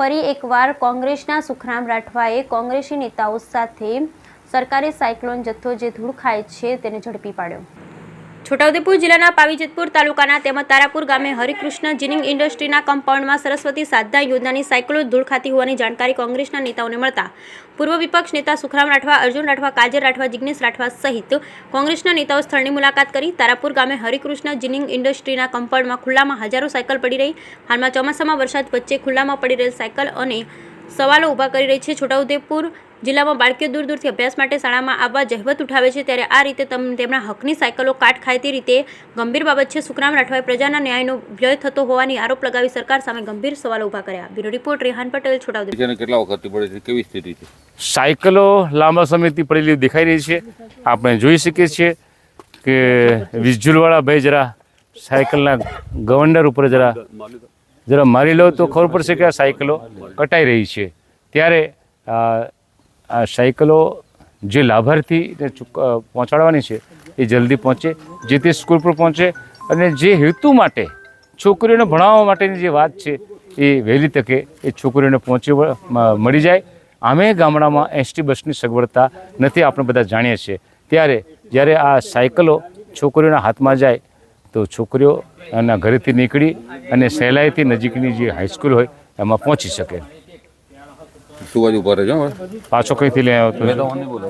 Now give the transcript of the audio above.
ફરી એકવાર કોંગ્રેસના સુખરામ રાઠવાએ કોંગ્રેસી નેતાઓ સાથે સરકારી સાયક્લોન જથ્થો જે ધૂળ ખાય છે તેને ઝડપી પાડ્યો। છોટાઉદેપુર જિલ્લાના પાવીજેતપુર તાલુકાના તેમજ તારાપુર ગામે હરિકૃષ્ણ જીનિંગ ઇન્ડસ્ટ્રીના કમ્પાઉન્ડમાં સરસ્વતી સાધના યોજનાની સાયક્લોન ધૂળ ખાતી હોવાની જાણકારી કોંગ્રેસના નેતાઓને મળતા પૂર્વ વિપક્ષ નેતા સુખરામ રાઠવા, અર્જુન રાઠવા, કાજર રાઠવા, જિગ્નેશ રાઠવા સહિત કોંગ્રેસના નેતાઓ સ્થળની મુલાકાત કરી તારાપુર ગામે હરિકૃષ્ણ જીનિંગ ઇન્ડસ્ટ્રીના કમ્પાઉન્ડમાં ખુલ્લામાં હજારો સાયકલ પડી રહી। હાલમાં ચોમાસામાં વરસાદ વચ્ચે ખુલ્લામાં પડી રહેલ સાયકલ અને સવાલો ઊભા કરી રહી છે। છોટાઉદેપુર જિલ્લામાં બાળકીઓ દૂર દૂરથી અભ્યાસ માટે શાળામાં આવવા જહેમત ઉઠાવે છે, ત્યારે આ રીતે તેમના હકની સાયકલો કાટ ખાય તે રીતે ગંભીર બાબત છે। સુખરામ રાઠવાએ પ્રજાના ન્યાયનો વ્યય થતો હોવાની આરોપ લગાવી સરકાર સામે ગંભીર સવાલો ઊભા કર્યા। Bureau report Rehan Patel, Chhota Udepur. કેટલા વખતથી પડે છે, કેવી સ્થિતિ છે? સાયકલો લાંબા સમયથી પડેલી દેખાઈ રહી છે। આપણે જોઈ શકીએ છીએ કે વિઝ્યુઅલવાળા ભાઈ જરા સાયકલના ગવર્નર ઉપર જરા મારી લો તો ખબર પડશે કે આ સાયકલો કટાઈ રહી છે। ત્યારે આ સાયકલો જે લાભાર્થીને પહોંચાડવાની છે એ જલ્દી પહોંચે, જે તે સ્કૂલ પર પહોંચે અને જે હેતુ માટે છોકરીઓને ભણાવવા માટેની જે વાત છે એ વહેલી તકે એ છોકરીઓને મળી જાય। આમે ગામડામાં એસટી બસની સગવડતા નથી, આપણે બધા જાણીએ છીએ। ત્યારે જ્યારે આ સાયકલો છોકરીઓના હાથમાં જાય તો છોકરીઓ એના ઘરેથી નીકળી અને સહેલાઈથી નજીકની જે હાઈસ્કૂલ હોય એમાં પહોંચી શકે। શું બાજુ ઉભા રહેજો, પાછો કંઈથી લઈ આવ્યો હતો।